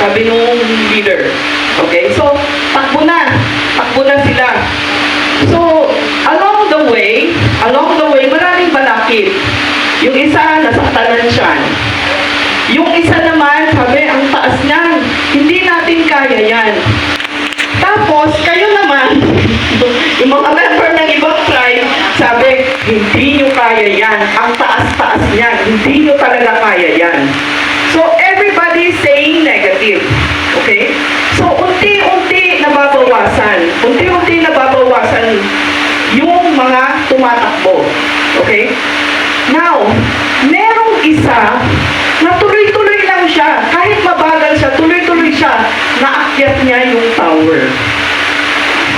Sabi nung leader. Okay? So, takbo na sila. So, along the way, maraming balakid. Yung isa, nasaktanan siya. Yung isa naman, sabi, ang taas niyan. Hindi natin kaya yan. Tapos, kayo naman, yung mga member ng ibang tribe, sabi, hindi nyo kaya yan. Ang taas-taas niyan. Hindi nyo talaga kaya yan. So, everybody saying negative. Okay? So, unti-unti nababawasan yung mga tumatakbo. Okay? Now, merong isa na tuloy-tuloy lang siya. Kahit mabagal siya, tuloy-tuloy siya. Naakyat niya yung tower.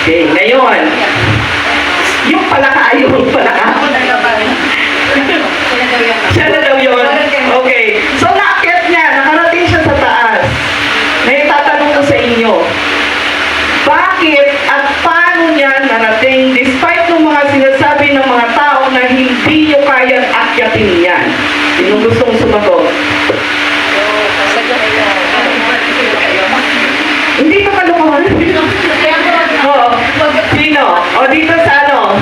Okay, ngayon, yung palaka. Siya na daw yun. Okay, so naakyat niya, nakarating siya sa taas. May tatanong ko sa inyo, bakit at paano niya narating despite ng mga sinasabi ng mga tao na hindi niyo kayang akyatin yan? Sinong gustong sumagot? Hindi ka kalukuhan? Oo. Sino? O dito sa ano?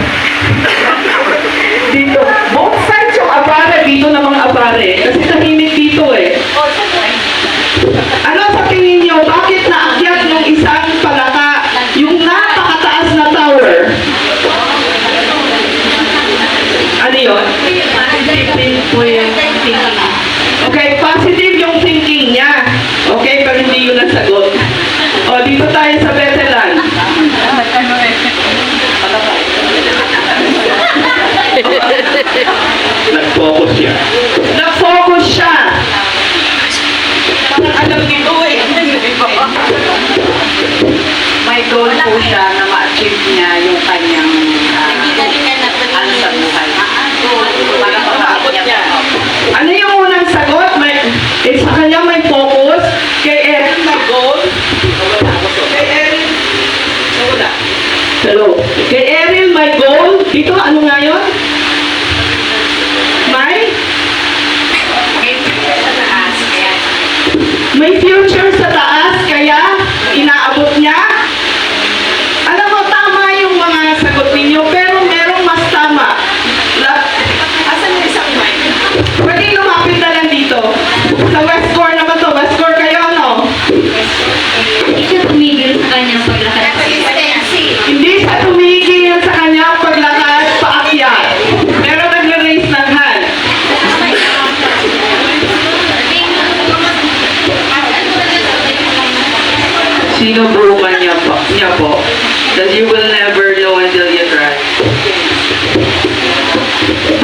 Dito. Both sides yung abare. Dito namang abare. Kasi tahimik dito eh. Ano sa tingin niyo? Bakit naakyat ng isang palaka yung napakataas na tower? Ano yun? Okay, positive yung thinking niya. Okay, pero hindi yun ang sagot. O, dito tayo sa veteran. Nag-focus siya. Nag-focus siya. Parang alam nito eh. May goal po siya na ma-achieve niya yung kanyang ano sa buhay. Para maabot niya. Ano yung unang sagot? Sa kanya may focus. Kay Erin may goal. Kay Erin, wala. Hello. Kay Erin may goal. Dito, ano nga yun? May future sa taas, kaya inaabot niya. Alam mo, tama yung mga sagot ninyo, pero merong mas tama. Asan yung isang mic? Pwede lumapit na lang dito. Sa West Core naman to. West Core kayo, no? Hindi siya tumigil sa kanyang paglakad. Hindi siya tumigil sa kanyang paglakad paakyat. Pero nagre-raise ng hand. Sino burukan niya po? That you will never know until you try.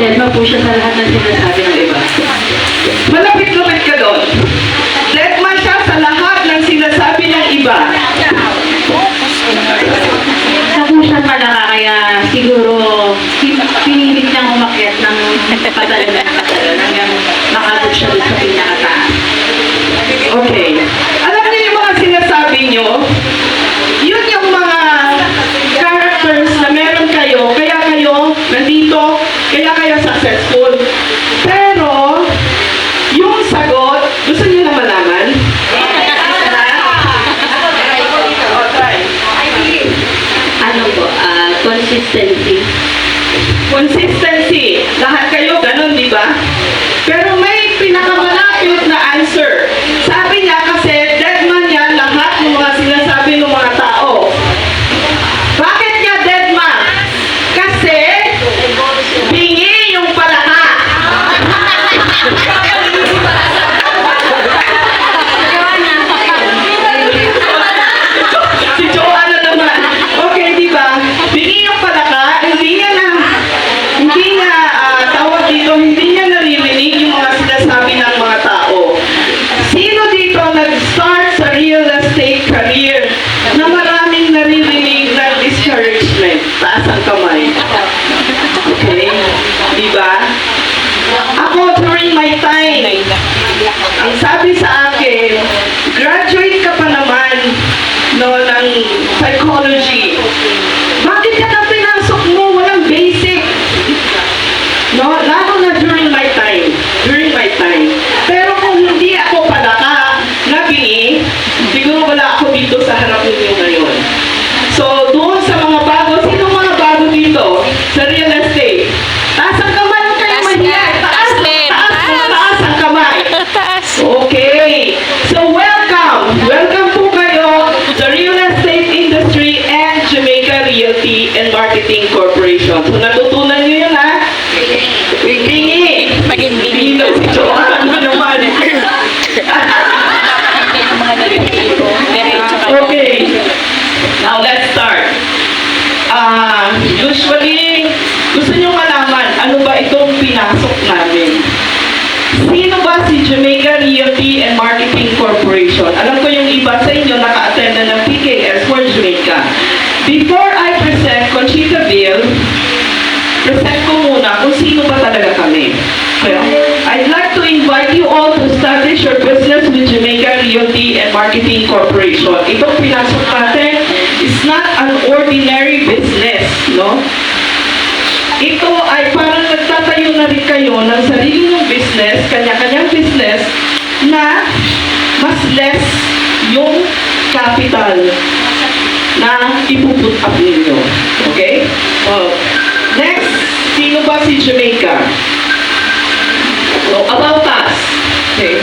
Deadma po siya sa lahat ng sinasabi ng iba. Malapit-lapit ka doon. Deadma siya sa lahat ng sinasabi ng iba. Sa po siya malaka, kaya siguro pinilit niyang umakyat ng padala hanggang makabot siya doon sa pinakataas. Okay. Alam niyo yung mga sinasabi niyo, yun yung mga characters na meron kayo, kaya kayo nandito, kaya kayo successful. Pero, yung sagot, gusto niyo na malaman? Ano po, consistency. Consistency. Lahat kayo ganun, di ba? Pero may pinakamalapit na answer. Sabi niya kasi, deadman niya lahat ng mga sinasabi ng mga tao. Bakit niya deadman? Kasi, bingi yung palaka. Si Joanna naman. Okay, di ba? Bingi yung palaka, hindi niya tawag dito, hindi niya naririnig yung mga sinasabi ng mga tao. Sino dito nag-start sa real estate career na maraming naririnig ng discouragement? Taas ang kamay. Okay? Di ba? Ako, during my time, ang sabi sa akin, graduate ka pa naman ng psychology. Bakit ka na pinasok mo? Walang basic. No, lalo na during my time. Pero kung hindi ako palaka, nabingi, Bingi! Maging Bingi daw si Joanne. Ano naman? Okay. Now, let's start. Usually, gusto nyo malaman, ano ba itong pinasok namin? Sino ba si Jamaica Realty and Marketing Corporation? Alam ko yung iba sa inyo naka-attend na ng PKS for Jamaica. Before I present Conchita Bill, present ko muna kung sino ba talaga kami. Kaya, I'd like to invite you all to establish your business with Jamaica Realty and Marketing Corporation. Itong pinasok natin is not an ordinary business, no? Ito ay parang nagtatayo na rin kayo ng sarili ng business, kanya-kanyang business, na mas less yung capital na ipuput up ninyo. Okay? Next, sino ba si Jamaica? So, about us. Okay?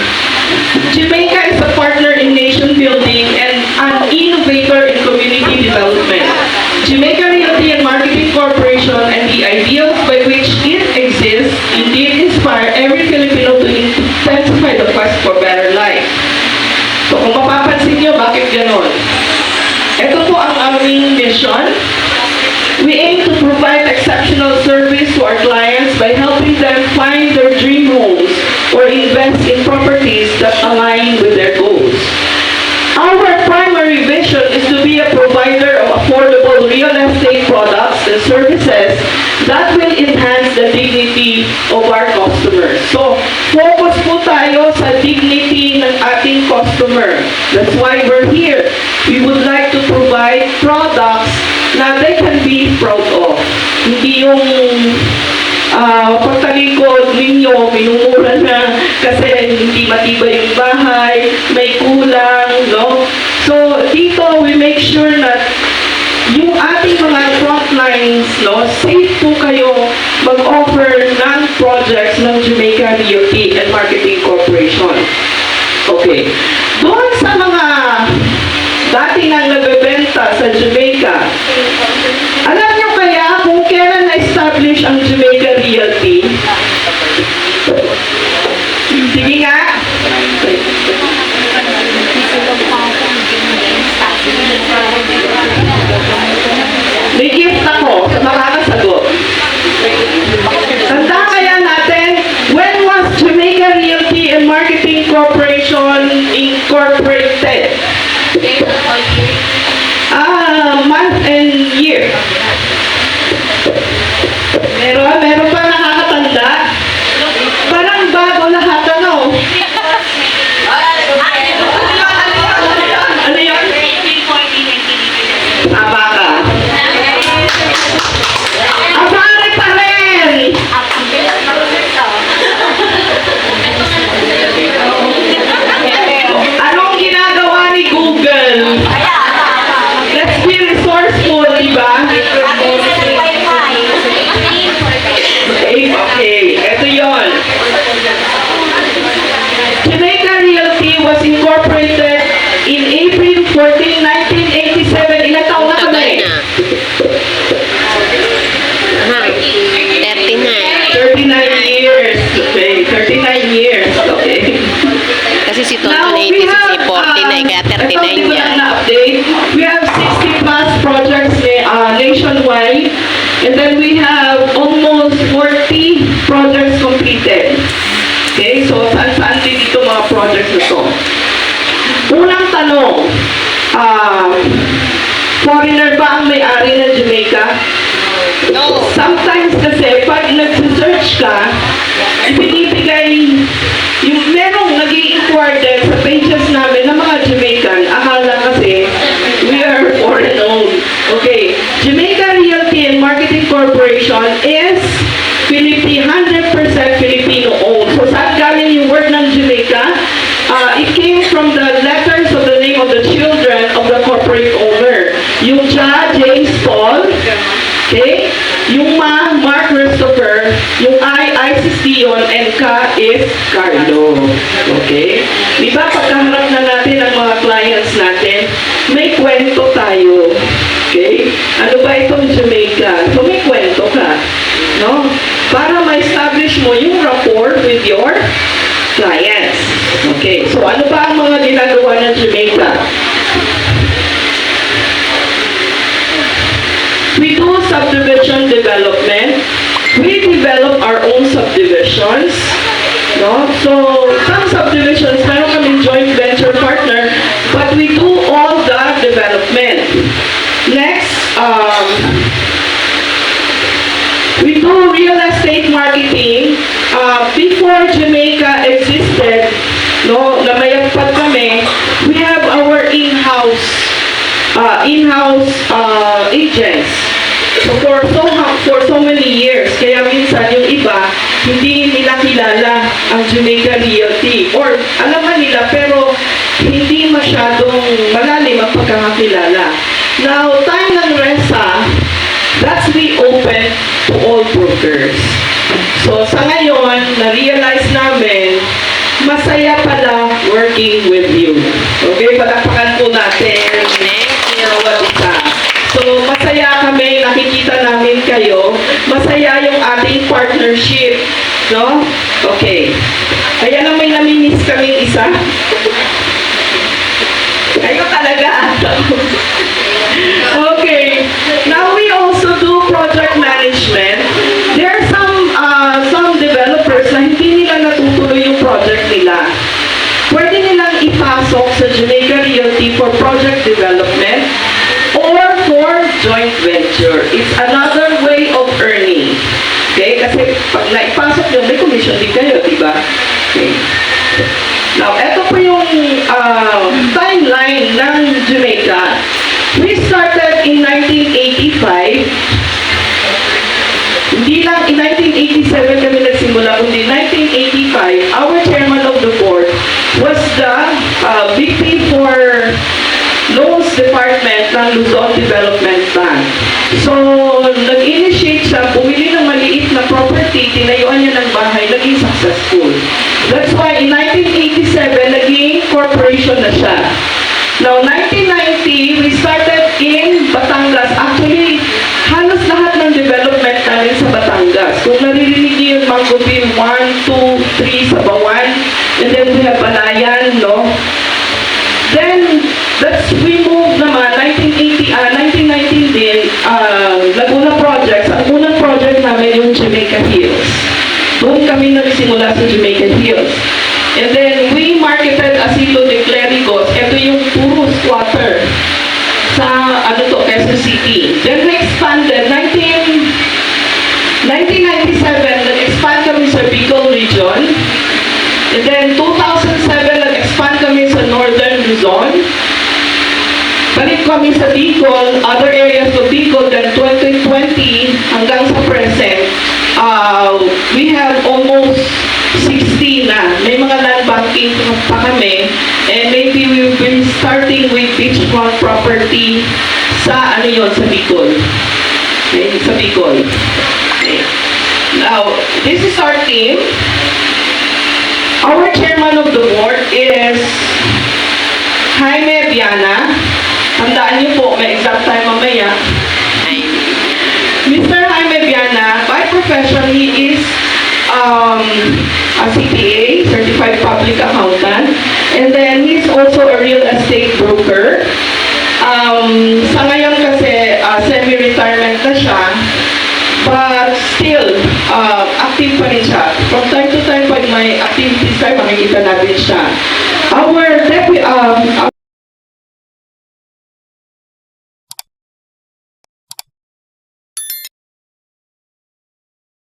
Jamaica is a partner in nation building and an innovator in community development. Jamaica Realty and Marketing Corporation and the ideals by which it exists indeed inspire every Filipino to intensify the quest for better life. So kung mapapansin nyo, bakit ganon? Ito po ang aming mission. We aim to provide exceptional service to our clients by helping them find their dream homes or invest in properties that align with their goals. Our primary vision is to be a provider of affordable real estate products and services that will enhance the dignity of our customers. So, focus po tayo sa dignity ng ating customer. That's why we're here. We would like to provide products na they can be proud of. Hindi yung pagtalikod ninyo, minumura na kasi hindi matibay yung bahay, may kulang, no? So, dito, we make sure na yung ating mga frontlines, no, safe po kayo mag-offer ng projects ng Jamaica Realty and Marketing Corporation. Okay. Doon sa mga dati nang nagbebenta sa Jamaica, alam nyo kaya kung kailan na-establish ang Jamaica Realty? Sige nga. May gift ako sa makakasagot. Tanda kaya natin, when was Jamaica Realty and Marketing Corporation incorporated? Month and year. Meron pa nakakatanda? Parang bago lahat, ano? Ano yun? Tama ka. Abare pa rin! Anong ginagawa ni Google? Let's be resourceful, di ba? Okay, ito yon. Jamaica Realty was incorporated in April 14, 1987. Ilang taon na kami? Aha, 39. 39 years. Okay, 39 years. Okay. Kasi si Tonton 86, 49, kaya 39 yan. Na-update. We have 60 plus projects nationwide. And then we have almost 40 projects completed. Okay, so saan din dito mga projects na to? Unang tanong, foreigner ba ang may-ari ng Jamaica? No. Sometimes kasi, pag nag-search ka, binibigay, yung merong nag-i-inquire din sa pages namin ng mga Jamaican, akala kasi, we are foreign owned. Okay, Jamaica Realty and Marketing Corporation is 100% Filipino owned. So saan galing yung word ng Jamaica? It came from the letters of the name of the children of the corporate owner. Yung Ja, James Paul, okay? Yung Ma, Mark Christopher, yung I, Isis Dion, and Ka is Carlo. Okay? Di ba pagkaharap na natin ang mga clients natin, may kwento tayo. Okay? Ano ba itong Jamaica? So may kwento ka. No? Para ma-establish mo yung rapport with your clients. Okay, so ano ba ang mga ginagawa ng Jamaica? We do subdivision development. We develop our own subdivisions. No? So, some subdivisions, meron kaming joint venture partner, but we do all the development. Next, we do real estate marketing. Before Jamaica existed, no, na mayagpag kami, we have our in-house agents. So for so many years, kaya minsan yung iba, hindi nila kilala ang Jamaica Realty. Or alam man nila, pero hindi masyadong malalim ang pagkakakilala. Now, time ng RESA, that's reopened to all brokers. So sa ngayon, na-realize namin, masaya pala working with you. Okay, palakpakan po natin. Bawat isa. So, masaya kami, nakikita namin kayo. Masaya yung ating partnership. No? Okay. Kaya na may namimiss kaming isa. Kayo talaga. Okay. Now, we also do project management. There are some developers na hindi nila natutuloy yung project nila. Pwede nilang ipasok sa Jamaica Realty for project development or for joint venture. It's another way of earning. Okay? Kasi pag naipasok nyo, may commission din kayo, di ba? Okay. Now, eto po yung timeline ng Jamaica. We started in 1985. Hindi lang in 1987 kami nagsimula, kundi 1985, our chairman of the board was the VP for Loans Department ng Luzon Development Bank. So, nag-initiate siya, bumili ng maliit na property, tinayuan niya ng bahay, naging successful. That's why in 1987, naging corporation na siya. Now, 1990, we started in Batangas. Actually, halos lahat ng development namin sa Batangas. Kung naririnig niyo yung Mangobin 1, 2, 3 sa Bawan, and then we have Balayan, no? Then, we moved naman, 1919 din, Laguna Projects. Ang unang project namin yung Jamaica Hills. Doon kami nagsimula sa Jamaica Hills. And then, we marketed Asilo de Clerigos. Ito yung puro squatter sa, Quezon City. Then, we expanded, 1997, nag-expand kami sa Bicol region. And then, 2007, nag-expand kami sa Northern Luzon. Balik kami sa Bicol, other areas of Bicol. Then, 2020, hanggang sa present, we have almost 60 na. May mga land banking pa kami. And maybe we will be starting with beachfront property sa, sa Bicol. Okay, sa Bicol. Okay. Now, this is our team. Our chairman of the board is Jaime Viana. Tandaan niyo po, may exact time mamaya. Mr. Jaime Viana, by profession, he is a CPA, Certified Public Accountant, and then he's also a real estate broker. Sa ngayon kasi, semi-retirement na siya, but still, active pa rin siya. From time to time, pag may activities tayo, makikita natin siya. Our